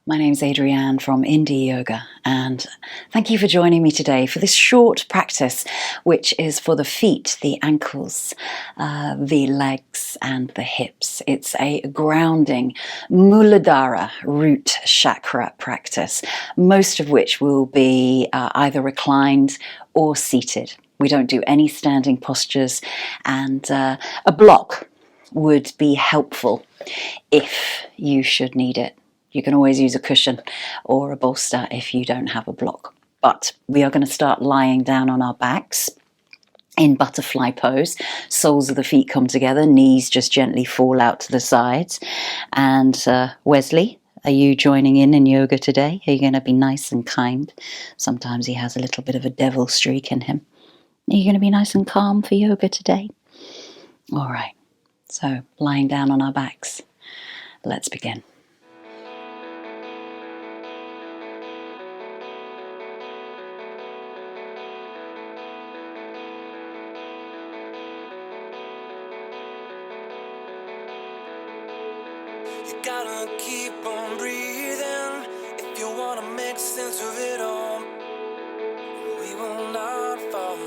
My name's Adrianne from Indyoga, and thank you for joining me today for this short practice, which is for the feet, the ankles, the legs, and the hips. It's a grounding muladhara root chakra practice, most of which will be either reclined or seated. We don't do any standing postures, and a block would be helpful if you should need it. You can always use a cushion or a bolster if you don't have a block. But we are going to start lying down on our backs in butterfly pose. Soles of the feet come together, knees just gently fall out to the sides. And Wesley, are you joining in yoga today? Are you going to be nice and kind? Sometimes he has a little bit of a devil streak in him. Are you going to be nice and calm for yoga today? All right. So lying down on our backs. Let's begin. You gotta keep on breathing if you wanna make sense of it all. We will not fall.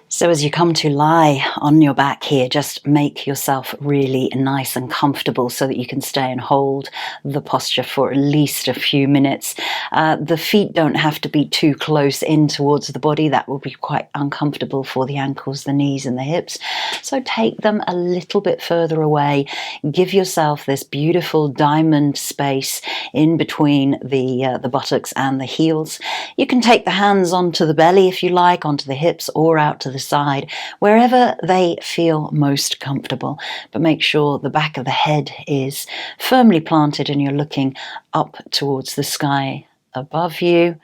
So as you come to lie on your back here, just make yourself really nice and comfortable so that you can stay and hold the posture for at least a few minutes. The feet don't have to be too close in towards the body. That will be quite uncomfortable for the ankles, the knees and the hips. So take them a little bit further away. Give yourself this beautiful diamond space in between the buttocks and the heels. You can take the hands onto the belly if you like, onto the hips or out to the side, wherever they feel most comfortable. But make sure the back of the head is firmly planted and you're looking up towards the sky above you,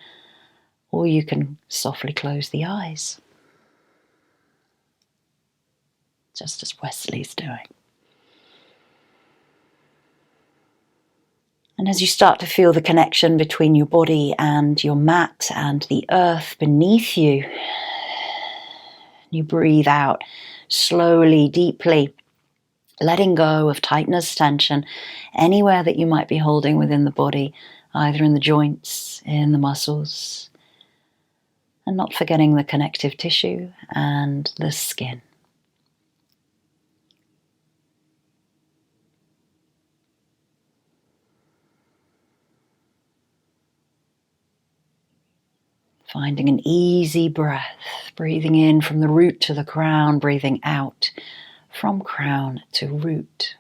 or you can softly close the eyes, just as Wesley's doing. And as you start to feel the connection between your body and your mat and the earth beneath you, you breathe out slowly, deeply, letting go of tightness, tension, anywhere that you might be holding within the body, either in the joints, in the muscles, and not forgetting the connective tissue and the skin. Finding an easy breath, breathing in from the root to the crown, breathing out from crown to root.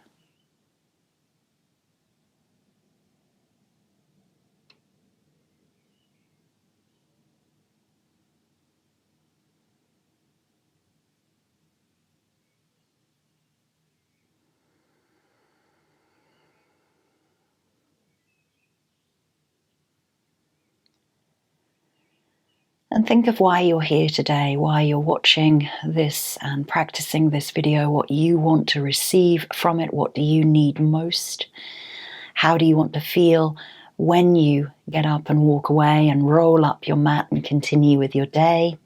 And think of why you're here today, why you're watching this and practicing this video, what you want to receive from it, what do you need most, how do you want to feel when you get up and walk away and roll up your mat and continue with your day.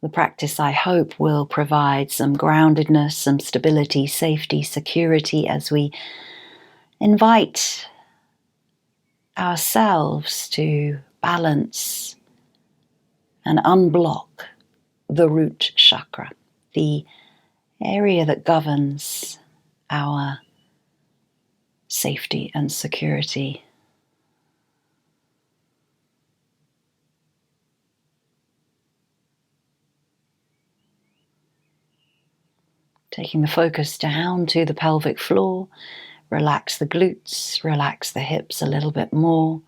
The practice, I hope, will provide some groundedness, some stability, safety, security as we invite ourselves to balance and unblock the root chakra, the area that governs our safety and security. Taking the focus down to the pelvic floor, relax the glutes, relax the hips a little bit more.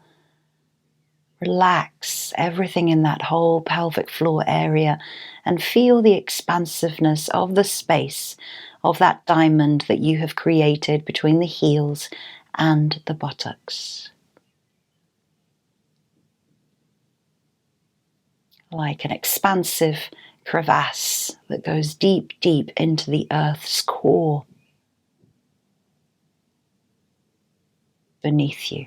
Relax everything in that whole pelvic floor area and feel the expansiveness of the space of that diamond that you have created between the heels and the buttocks. Like an expansive crevasse that goes deep, deep into the earth's core beneath you.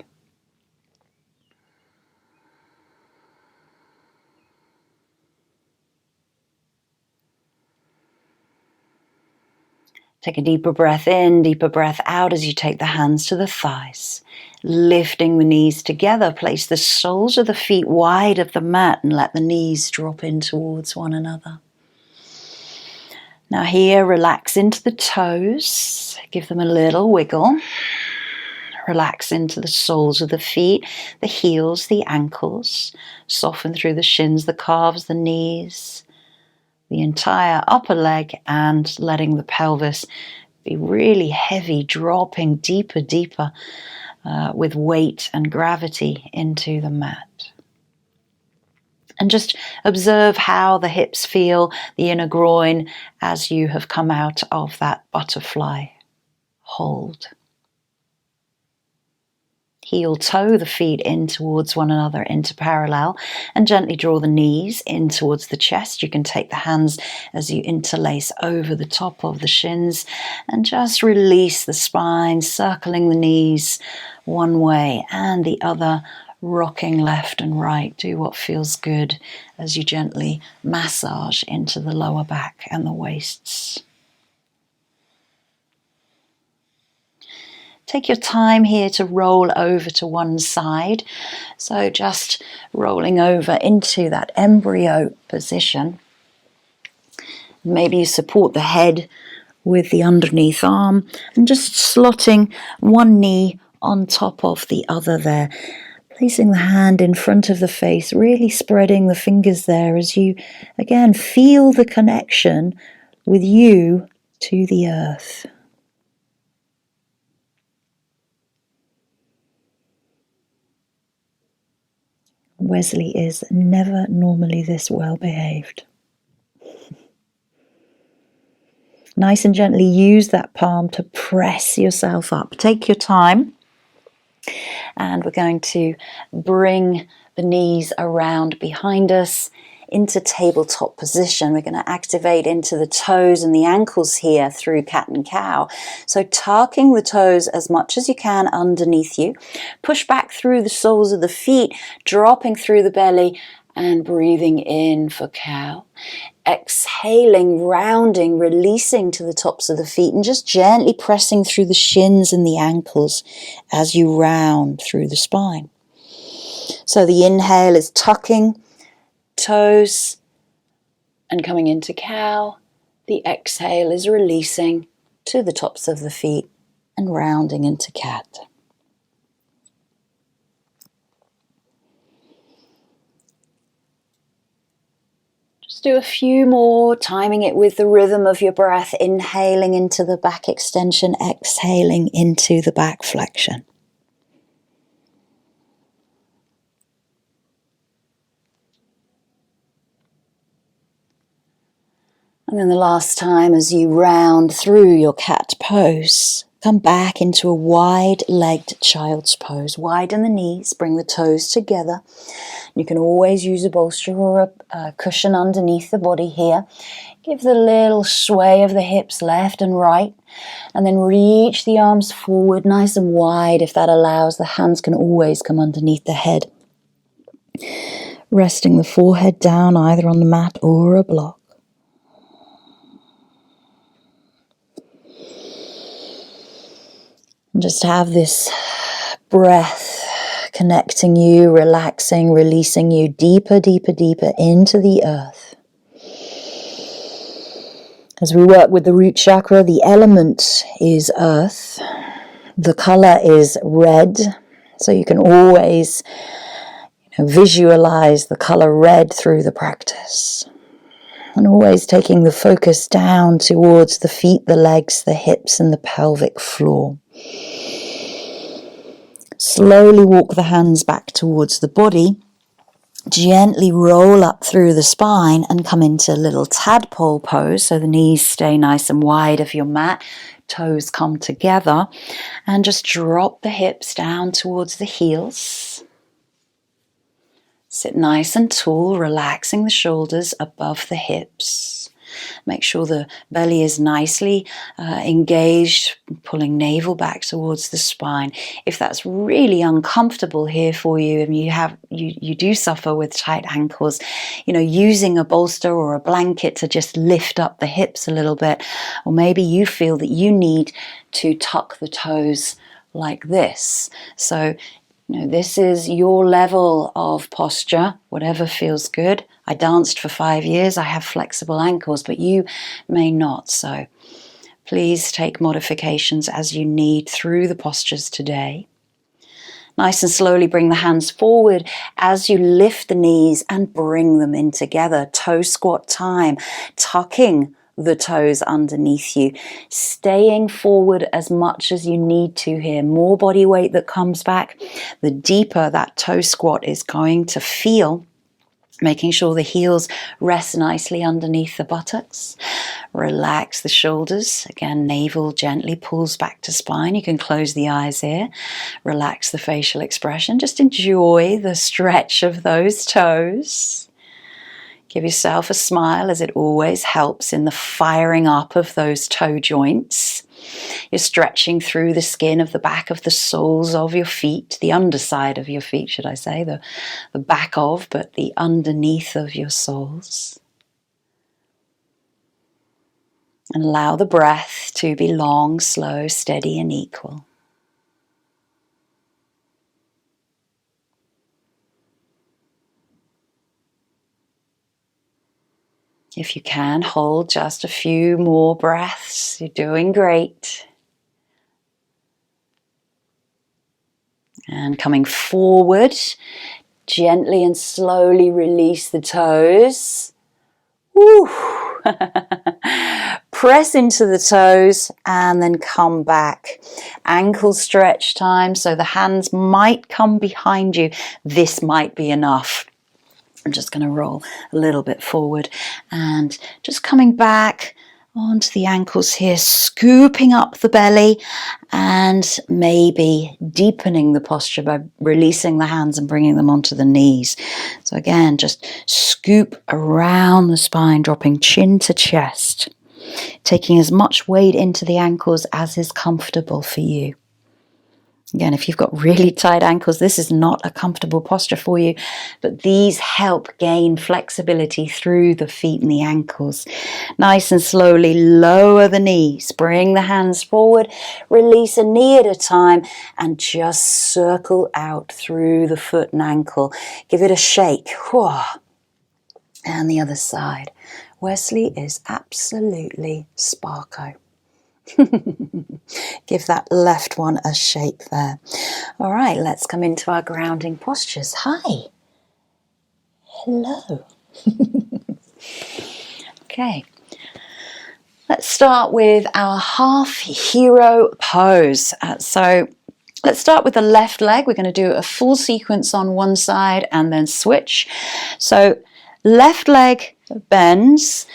Take a deeper breath in, deeper breath out as you take the hands to the thighs. Lifting the knees together, place the soles of the feet wide of the mat and let the knees drop in towards one another. Now here, relax into the toes, give them a little wiggle. Relax into the soles of the feet, the heels, the ankles. Soften through the shins, the calves, the knees, the entire upper leg, and letting the pelvis be really heavy, dropping deeper, deeper with weight and gravity into the mat. And just observe how the hips feel, the inner groin, as you have come out of that butterfly hold. Heel toe the feet in towards one another into parallel and gently draw the knees in towards the chest. You can take the hands as you interlace over the top of the shins and just release the spine, circling the knees one way and the other, rocking left and right. Do what feels good as you gently massage into the lower back and the waists. Take your time here to roll over to one side. So just rolling over into that embryo position. Maybe you support the head with the underneath arm and just slotting one knee on top of the other there. Placing the hand in front of the face, really spreading the fingers there as you, again, feel the connection with you to the earth. Wesley is never normally this well behaved. Nice and gently use that palm to press yourself up. Take your time. And we're going to bring the knees around behind us into tabletop position. We're going to activate into the toes and the ankles here through cat and cow. So tucking the toes as much as you can underneath you. Push back through the soles of the feet, dropping through the belly and breathing in for cow. Exhaling, rounding, releasing to the tops of the feet and just gently pressing through the shins and the ankles as you round through the spine. So the inhale is tucking toes and coming into cow. The exhale is releasing to the tops of the feet and rounding into cat. Just do a few more, timing it with the rhythm of your breath, inhaling into the back extension, exhaling into the back flexion. And then the last time, as you round through your cat pose, come back into a wide-legged child's pose. Widen the knees, bring the toes together. You can always use a bolster or a cushion underneath the body here. Give the little sway of the hips left and right. And then reach the arms forward, nice and wide if that allows. The hands can always come underneath the head. Resting the forehead down either on the mat or a block. And just have this breath connecting you, relaxing, releasing you deeper, deeper, deeper into the earth. As we work with the root chakra, the element is earth. The color is red. So you can always visualize the color red through the practice. And always taking the focus down towards the feet, the legs, the hips, and the pelvic floor. Slowly walk the hands back towards the body. Gently roll up through the spine and come into a little tadpole pose. So the knees stay nice and wide of your mat. Toes come together. And just drop the hips down towards the heels. Sit nice and tall, relaxing the shoulders above the hips. Make sure the belly is nicely engaged, pulling navel back towards the spine. If that's really uncomfortable here for you and you do suffer with tight ankles, using a bolster or a blanket to just lift up the hips a little bit, or maybe you feel that you need to tuck the toes like this. So this is your level of posture, whatever feels good. I danced for 5 years. I have flexible ankles, but you may not. So please take modifications as you need through the postures today. Nice and slowly bring the hands forward as you lift the knees and bring them in together. Toe squat time, tucking the toes underneath you, staying forward as much as you need to here. More body weight that comes back, the deeper that toe squat is going to feel. Making sure the heels rest nicely underneath the buttocks. Relax the shoulders. Again, navel gently pulls back to spine. You can close the eyes here. Relax the facial expression. Just enjoy the stretch of those toes. Give yourself a smile, as it always helps in the firing up of those toe joints. You're stretching through the skin of the back of the soles of your feet, the underside of your feet, should I say, the back of, but the underneath of your soles. And allow the breath to be long, slow, steady, and equal. If you can, hold just a few more breaths. You're doing great. And coming forward, gently and slowly release the toes. Woo. Press into the toes and then come back. Ankle stretch time, so the hands might come behind you. This might be enough. I'm just going to roll a little bit forward and just coming back onto the ankles here, scooping up the belly and maybe deepening the posture by releasing the hands and bringing them onto the knees. So again, just scoop around the spine, dropping chin to chest, taking as much weight into the ankles as is comfortable for you. Again, if you've got really tight ankles, this is not a comfortable posture for you, but these help gain flexibility through the feet and the ankles. Nice and slowly lower the knees, bring the hands forward, release a knee at a time, and just circle out through the foot and ankle. Give it a shake. And the other side. Wesley is absolutely sparko. Give that left one a shake there. All right, let's come into our grounding postures. Hi. Hello. Okay. Let's start with our half hero pose. So let's start with the left leg. We're going to do a full sequence on one side and then switch. So left leg bends.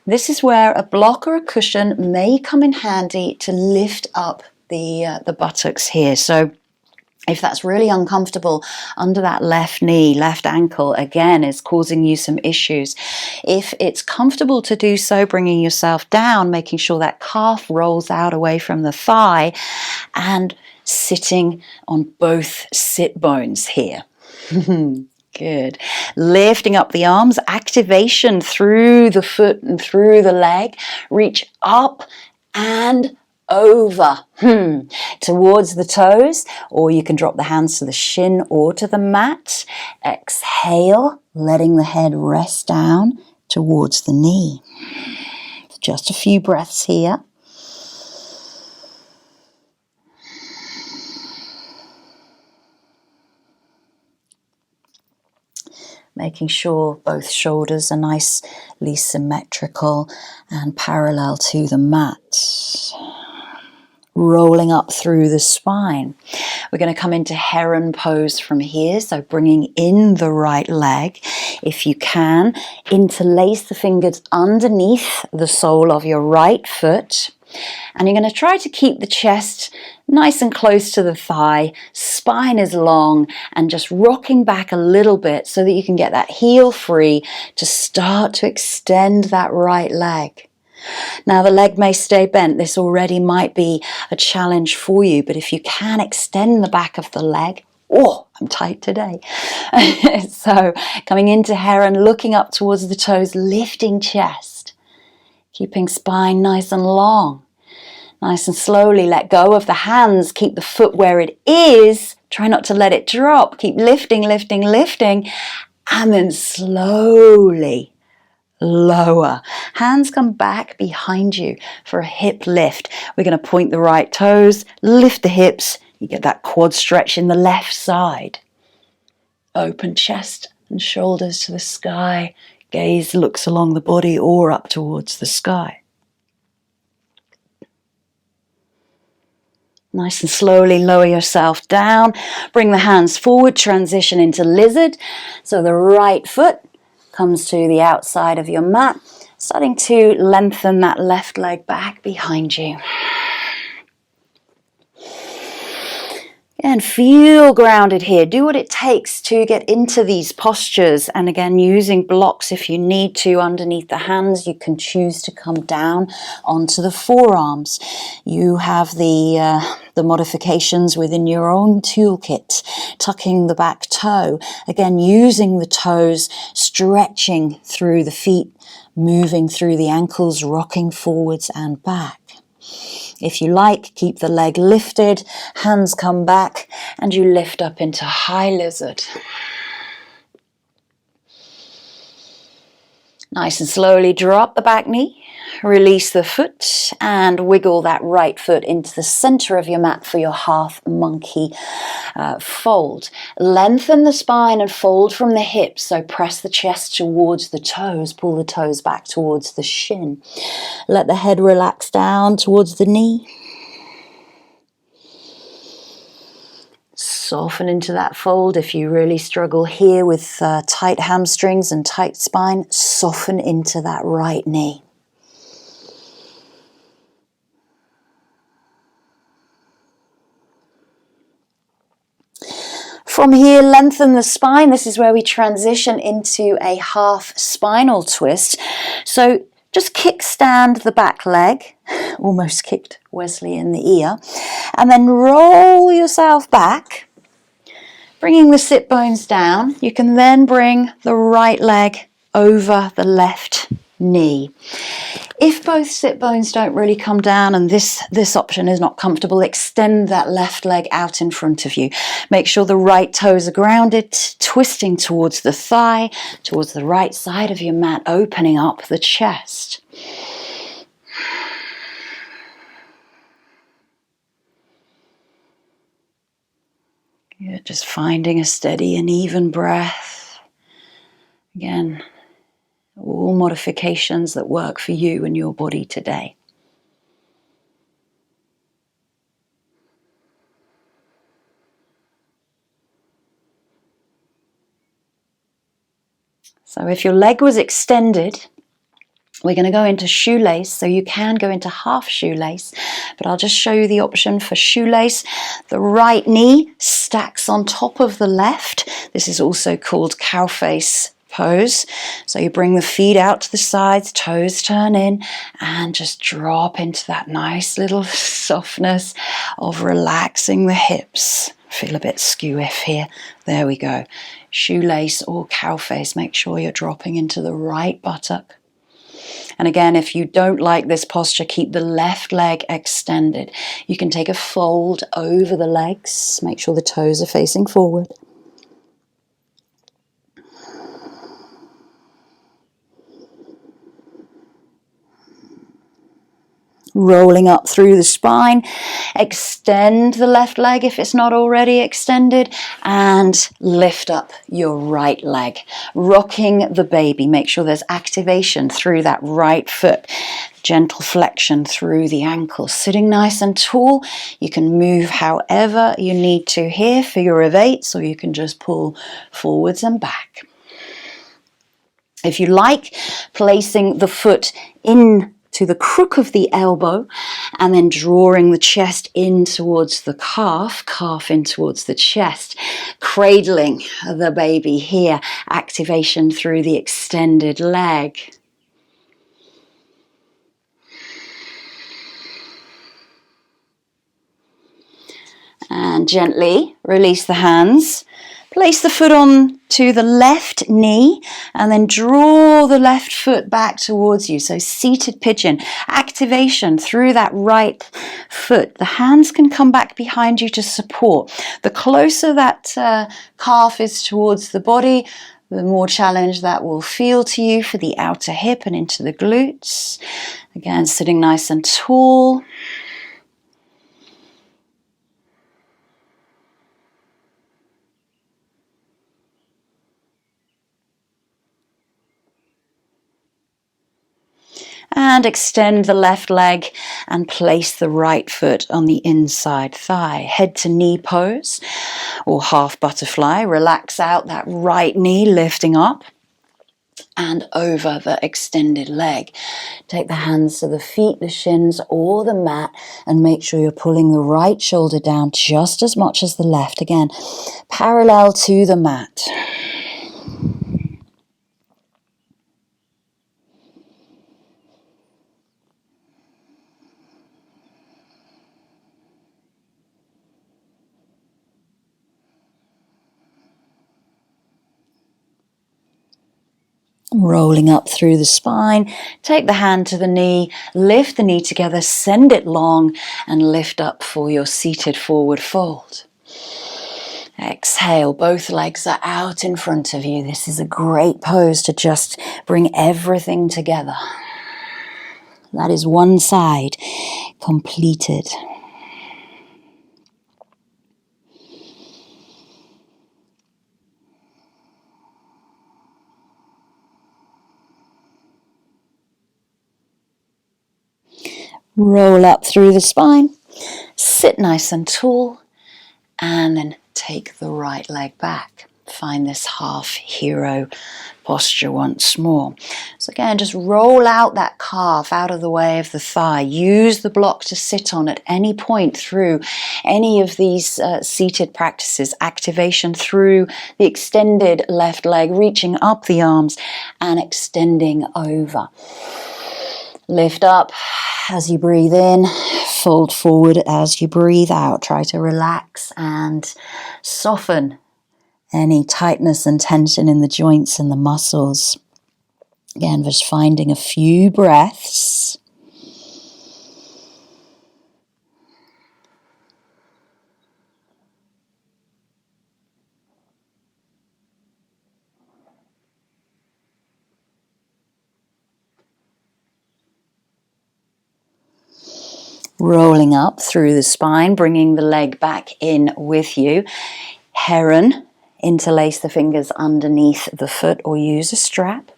This is where a block or a cushion may come in handy to lift up the buttocks here. So if that's really uncomfortable under that left knee, left ankle, again, is causing you some issues. If it's comfortable to do so, bringing yourself down, making sure that calf rolls out away from the thigh, and sitting on both sit bones here. Good. Lifting up the arms, activation through the foot and through the leg. Reach up and over towards the toes, or you can drop the hands to the shin or to the mat. Exhale, letting the head rest down towards the knee. Just a few breaths here. Making sure both shoulders are nicely symmetrical and parallel to the mat. Rolling up through the spine. We're going to come into heron pose from here, so bringing in the right leg. If you can, interlace the fingers underneath the sole of your right foot. And you're going to try to keep the chest nice and close to the thigh, spine is long, and just rocking back a little bit so that you can get that heel free to start to extend that right leg. Now the leg may stay bent. This already might be a challenge for you, but if you can extend the back of the leg, oh, I'm tight today. So coming into heron, looking up towards the toes, lifting chest, keeping spine nice and long. Nice and slowly let go of the hands. Keep the foot where it is. Try not to let it drop. Keep lifting, lifting, lifting. And then slowly lower. Hands come back behind you for a hip lift. We're going to point the right toes, lift the hips. You get that quad stretch in the left side. Open chest and shoulders to the sky. Gaze looks along the body or up towards the sky. Nice and slowly lower yourself down. Bring the hands forward, transition into lizard. So the right foot comes to the outside of your mat, starting to lengthen that left leg back behind you. And feel grounded here. Do what it takes to get into these postures. And again, using blocks if you need to underneath the hands. You can choose to come down onto the forearms. You have the modifications within your own toolkit. Tucking the back toe. Again, using the toes, stretching through the feet, moving through the ankles, rocking forwards and back. If you like, keep the leg lifted, hands come back, and you lift up into high lizard. Nice and slowly drop the back knee, release the foot, and wiggle that right foot into the center of your mat for your half monkey fold. Lengthen the spine and fold from the hips, so press the chest towards the toes, pull the toes back towards the shin. Let the head relax down towards the knee. Soften into that fold. If you really struggle here with tight hamstrings and tight spine, soften into that right knee. From here, lengthen the spine. This is where we transition into a half spinal twist. So just kickstand the back leg, almost kicked Wesley in the ear, and then roll yourself back, bringing the sit bones down. You can then bring the right leg over the left knee. If both sit bones don't really come down and this option is not comfortable, extend that left leg out in front of you. Make sure the right toes are grounded, twisting towards the thigh, towards the right side of your mat, opening up the chest. You're just finding a steady and even breath. Again, all modifications that work for you and your body today. So if your leg was extended, we're going to go into shoelace, so you can go into half shoelace, but I'll just show you the option for shoelace. The right knee stacks on top of the left. This is also called cow face pose. So you bring the feet out to the sides, toes turn in, and just drop into that nice little softness of relaxing the hips. Feel a bit skew-iff here. There we go. Shoelace or cow face. Make sure you're dropping into the right buttock. And again, if you don't like this posture, keep the left leg extended. You can take a fold over the legs. Make sure the toes are facing forward. Rolling up through the spine, extend the left leg if it's not already extended, and lift up your right leg, rocking the baby. Make sure there's activation through that right foot, gentle flexion through the ankles, sitting nice and tall. You can move however you need to here for your eights, or you can just pull forwards and back. If you like, placing the foot into to the crook of the elbow, and then drawing the chest in towards the calf, calf in towards the chest, cradling the baby here, activation through the extended leg. And gently release the hands. Place the foot on to the left knee and then draw the left foot back towards you. So seated pigeon, activation through that right foot. The hands can come back behind you to support. The closer that calf is towards the body, the more challenge that will feel to you for the outer hip and into the glutes. Again, sitting nice and tall. And extend the left leg and place the right foot on the inside thigh. Head to knee pose or half butterfly. Relax out that right knee, lifting up and over the extended leg. Take the hands to the feet, the shins or the mat, and make sure you're pulling the right shoulder down just as much as the left. Again, parallel to the mat. Rolling up through the spine, take the hand to the knee, lift the knee together, send it long and lift up for your seated forward fold. Exhale, both legs are out in front of you. This is a great pose to just bring everything together. That is one side completed. Roll up through the spine, sit nice and tall, and then take the right leg back. Find this half hero posture once more. So again, just roll out that calf out of the way of the thigh. Use the block to sit on at any point through any of these seated practices. Activation through the extended left leg, reaching up the arms and extending over. Lift up as you breathe in, fold forward as you breathe out. Try to relax and soften any tightness and tension in the joints and the muscles. Again, just finding a few breaths. Rolling up through the spine, bringing the leg back in with you. Heron, interlace the fingers underneath the foot or use a strap.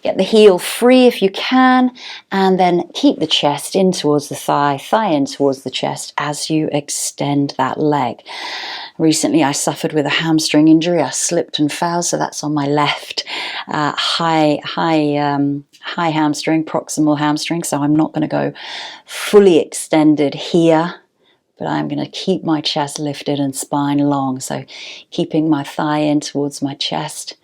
Get the heel free if you can, and then keep the chest in towards the thigh, thigh in towards the chest as you extend that leg. Recently I suffered with a hamstring injury. I slipped and fell, so that's on my left high hamstring, proximal hamstring, so I'm not going to go fully extended here, but I'm going to keep my chest lifted and spine long, so keeping my thigh in towards my chest.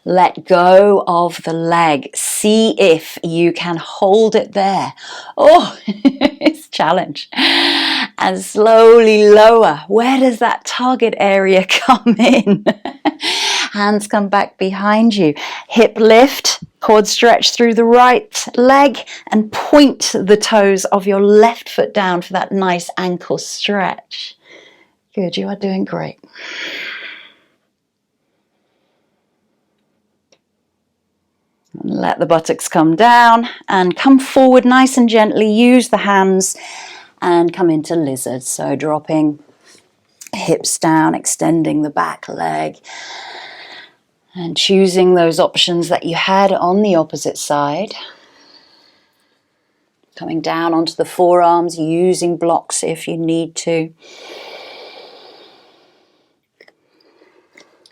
Let go of the leg. See if you can hold it there. Oh, it's a challenge. And slowly lower. Where does that target area come in? Hands come back behind you. Hip lift, quad stretch through the right leg and point the toes of your left foot down for that nice ankle stretch. Good, you are doing great. Let the buttocks come down and come forward nice and gently. Use the hands and come into lizard. So dropping hips down, extending the back leg and choosing those options that you had on the opposite side. Coming down onto the forearms, using blocks if you need to.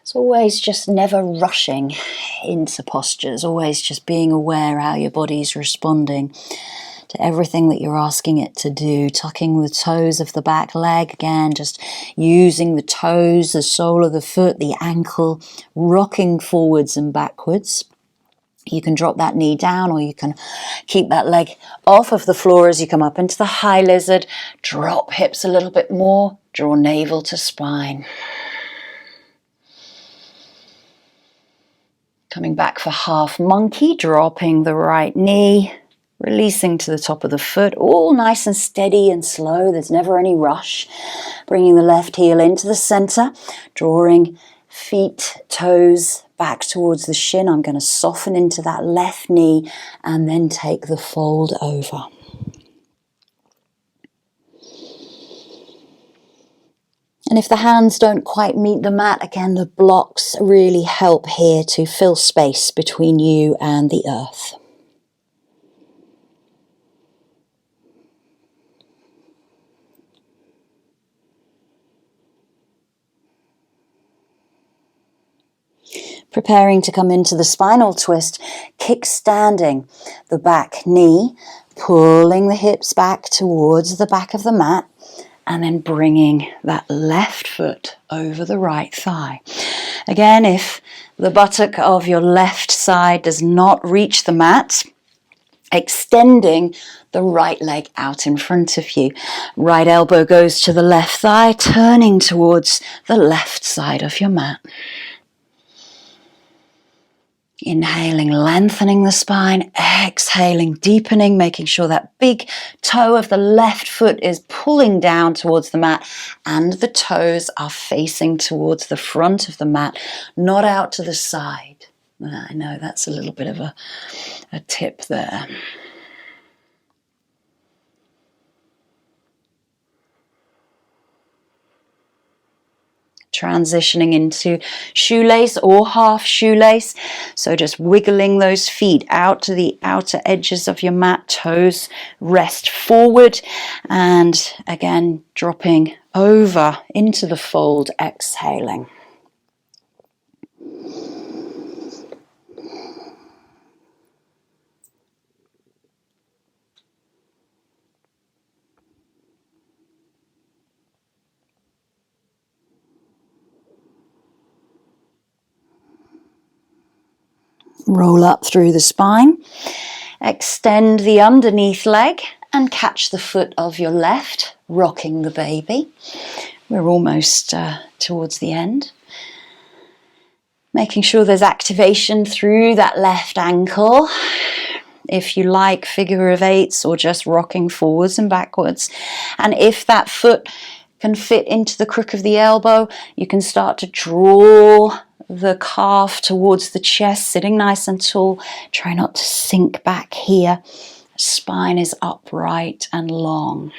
As always just never rushing into postures, always just being aware how your body's responding to everything that you're asking it to do. Tucking the toes of the back leg again, just using the toes, the sole of the foot, the ankle, rocking forwards and backwards. You can drop that knee down, or you can keep that leg off of the floor as you come up into the high lizard. Drop hips a little bit more, draw navel to spine. Coming back for half monkey, dropping the right knee, releasing to the top of the foot, all nice and steady and slow. There's never any rush. Bringing the left heel into the center, drawing feet, toes back towards the shin. I'm going to soften into that left knee and then take the fold over. And if the hands don't quite meet the mat, again, the blocks really help here to fill space between you and the earth. Preparing to come into the spinal twist, kickstanding the back knee, pulling the hips back towards the back of the mat, and then bringing that left foot over the right thigh. Again, if the buttock of your left side does not reach the mat, extending the right leg out in front of you. Right elbow goes to the left thigh, turning towards the left side of your mat. Inhaling, lengthening the spine, exhaling, deepening, making sure that big toe of the left foot is pulling down towards the mat and the toes are facing towards the front of the mat, not out to the side. I know that's a little bit of a tip there. Transitioning into shoelace or half shoelace. So just wiggling those feet out to the outer edges of your mat, toes rest forward, and again dropping over into the fold, exhaling. Roll up through the spine, extend the underneath leg and catch the foot of your left, rocking the baby. We're almost towards the end. Making sure there's activation through that left ankle. If you like, figure of eights or just rocking forwards and backwards. And if that foot can fit into the crook of the elbow, you can start to draw the calf towards the chest, sitting nice and tall. Try not to sink back here. Spine is upright and long.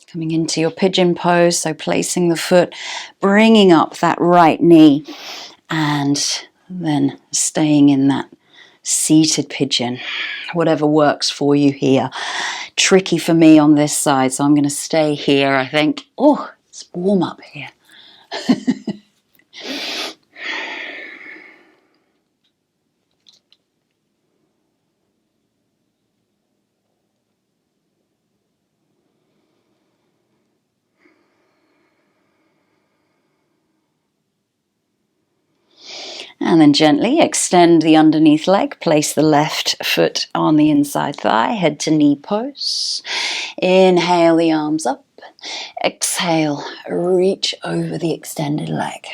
Coming into your pigeon pose, so placing the foot, bringing up that right knee, and then staying in that seated pigeon, whatever works for you here. Tricky for me on this side, so I'm going to stay here, I think. Oh, it's warm up here. And then gently extend the underneath leg, place the left foot on the inside thigh, head to knee pose. Inhale the arms up, exhale, reach over the extended leg.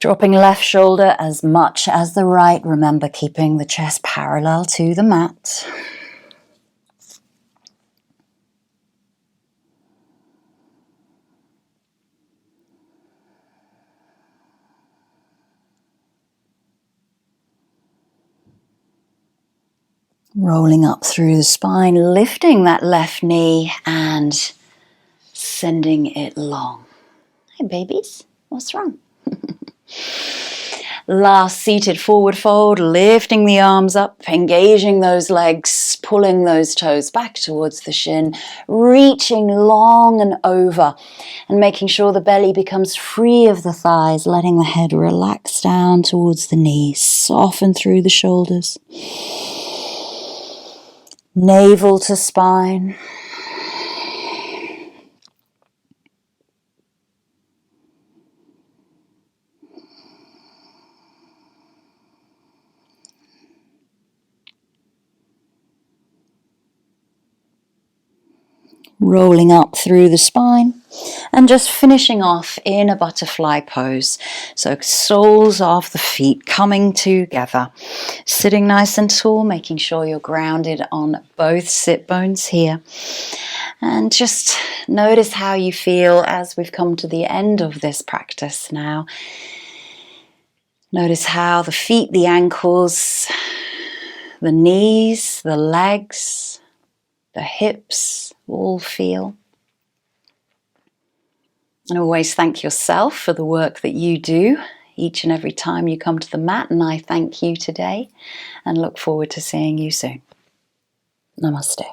Dropping left shoulder as much as the right, remember keeping the chest parallel to the mat. Rolling up through the spine, lifting that left knee and sending it long. Hey babies, what's wrong? Last seated forward fold, lifting the arms up, engaging those legs, pulling those toes back towards the shin, reaching long and over, and making sure the belly becomes free of the thighs, letting the head relax down towards the knees, soften through the shoulders. Navel to spine. Rolling up through the spine and just finishing off in a butterfly pose. So soles of the feet coming together, sitting nice and tall, making sure you're grounded on both sit bones here. And just notice how you feel as we've come to the end of this practice now. Notice how the feet, the ankles, the knees, the legs, the hips all feel. And always thank yourself for the work that you do each and every time you come to the mat. And I thank you today and look forward to seeing you soon. Namaste.